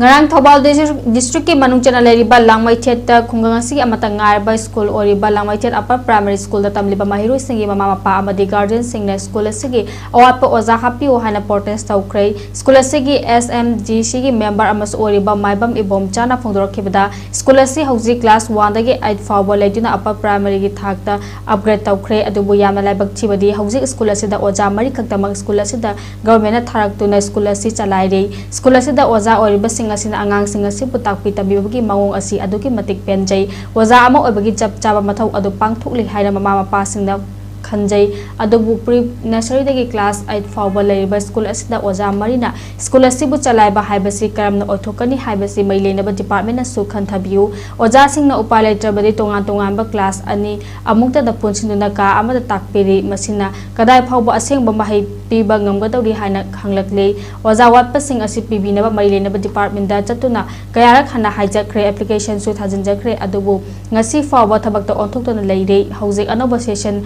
Ngarang Thobal District ki manung chana leriba Langmeithet khungangasigi amata ngarba school oriba Langmeithet Upper Primary School da tamliba mahiru singi mama mapa amadi guardian singna school asigi awatpa oja happiyu haina protest toukhre school asigi SMGC gi member amas oriba maibam ibom chana phongdorakhibada school asi hauji class 1 dagi 8 fawba leiduna upper primary gi thakta upgrade toukhre adubu yamna laibak chibadi hauji school asida oja mari khaktamak school asida government na tharaktuna school asi chalaire school asida oja oriba asina angang sing asi putakpi tabibagi mawong asi aduki matik penjai waza ama obagi chap chaba mathau adu pangthukli haina mama mapa singna khanjai adubu pre nursery dagi class 8 fawba leiba school asida oja marina school asibu chalaiba haibasi karamna othokani haibasi maileinaba department na su khanthabiu oja singna upalai trabadi tongan tongan ba class ani amukta da punsinuna ka amada takpiri masina kadai fawba asengba mahai piba ngamgadawri haina khanglakle oja watpa sing asi pibinaba maileinaba department da chatuna kayara khana hijackre application su thajinjakre adubu ngasi fawba thabakta onthoktona leire hauzik anoba session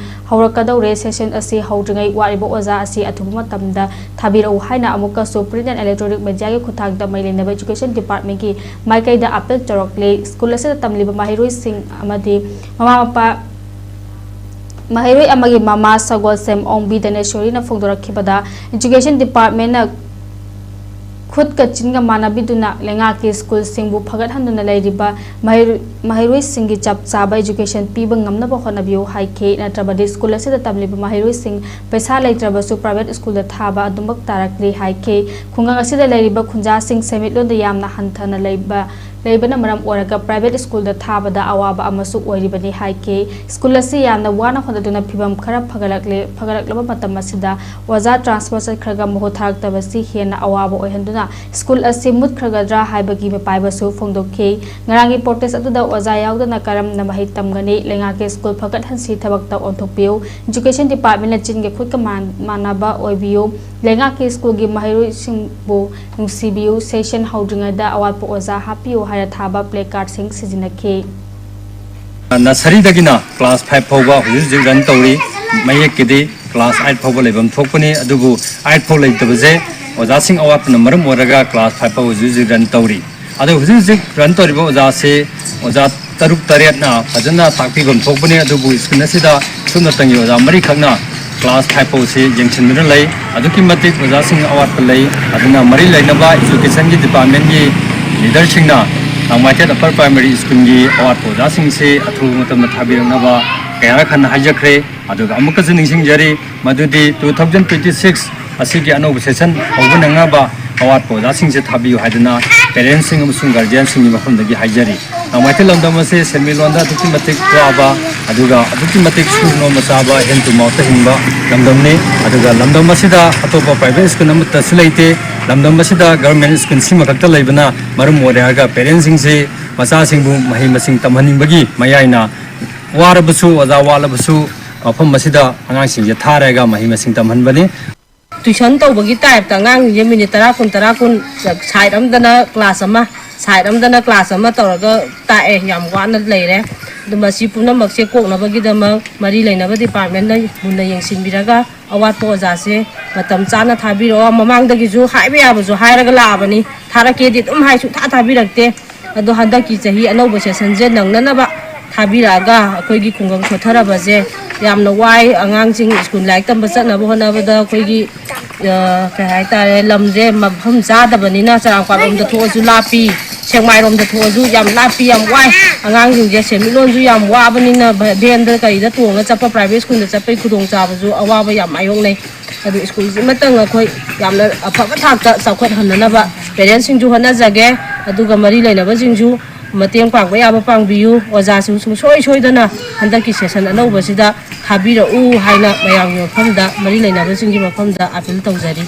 kadawre session asi haudringai waribo oja asi athubu matamda thabirau haina amuka so print and electronic media gi khuthak da maileinaba education department ki maikai da appeal torokle school ase tamliba mahiroi sing amadi mama mapa mahiroi amagi mama sagol sem ongbi daneshori na phongdorakhibada education department na खुद का चिन्ह मानबिदुना लेंगा के school सिंगबु फगत हनुना लेरिबा माहिरुई सिंगी चप चाबा education पीबा ngamna ba honabiyo haike natrabadi school ase da tamliba mahiruई सिंग पैसा लेत्रबसु private school दा थाबा अदुमक तारकले हाइके खुंगा ase da लेरिबा खुंजा सिंग सेमिटलोन दा यामना हंथना लेबना मरम ओरगा प्राइवेट स्कूल दा थाबा दा अवाबा अमसु ओरिबनी हाइके स्कूल ase यामना वाना होदुना फिबम खरा फगलकलबा matam asida waza transfer sakhraga moho thaktabasi hena awaba oihanduna school ase mut khragadra haibagi me paibasu phongdokhe ngarangi protest atuda oja yaudana karam na mahi tamgani lenga ke school phagat hansi thabakta onthokpiu education department na chinge khut ka manaba oibiu lenga ke school gi mahiroi singbu nungsibiu session houdringa da awatpa oja happiyu haira thaba play card sing sijinakhe nursery dagina class 5 phoba huji run tori mayek kidi class 8 phoba lebam thokpani adubu 8 pho leitabaje ojasing awatna maram oraga class 5 pho huji run tori adu huji run tori ba oja se oja taruk tariat na phajana takpibam thokpani adubu school asida sumna tangi oja mari khakna class 5 pho se jengchin min lai aduki matik ojasing awat lei aduna mari lainaba education gi department gi leader singna Langmeithet Upper Primary School gi awat ojasing se athu matam thabirnaba kayara khan hijackre aduga amuka jining jari madudi 2026 asigi anob session hobunanga ba awat ojasing se thabiyu haidana parents sing amusung guardian sing mafam dagi hijari Langmeithet lomdam se semilonda duki matik aba aduga duki matik school no masaba hentu mauta hingba lomdam ne aduga lomdam masida atopa private school nam tasleite lamdam basida government school sima kakta laibana marum moraga parents sing se masa singbu mahi masing tamhaning bagi mayaina warabusu waza walabusu mafam basida angang sing je tharaga mahi masing tamhan bani tuition to bagi type ta ngang je minute 10 kun side amdana class ama side amdana class ama toraga ta yam wana leire dumasi puna makse kokna bagi dama mari leina ba department na munna yengsin biraga awat po jase matam chana thabiro mamang dagi ju haibe abuju hairaga labani tharake di dum hai su thabirakte ado handaki chahi anoba session je nangnana ba thabiraga akoigi khungang thothara je yamna wai angang sing school like tamba chana ba hona ba da akoigi kai hai tare lamje mabham jada banina charang parom da thoju lapi sengmai rom da thoju yam lapi yam wai angang jing je semilon ju yam wa banina ben da kai da tonga chapa private school da chapai khudong cha ba ju awa ba yam ayong nei adu school ji matang akhoi yamna aphaba thakta chawkhat hanna ba parents sing ju hana jage aduga mari leina ba jing ju mateng pangba yaba pangbiyu oja sing soi dana handaki session anoba sida thabira u haina mayam mafamda mari leina ba jing ji mafamda appeal tawjari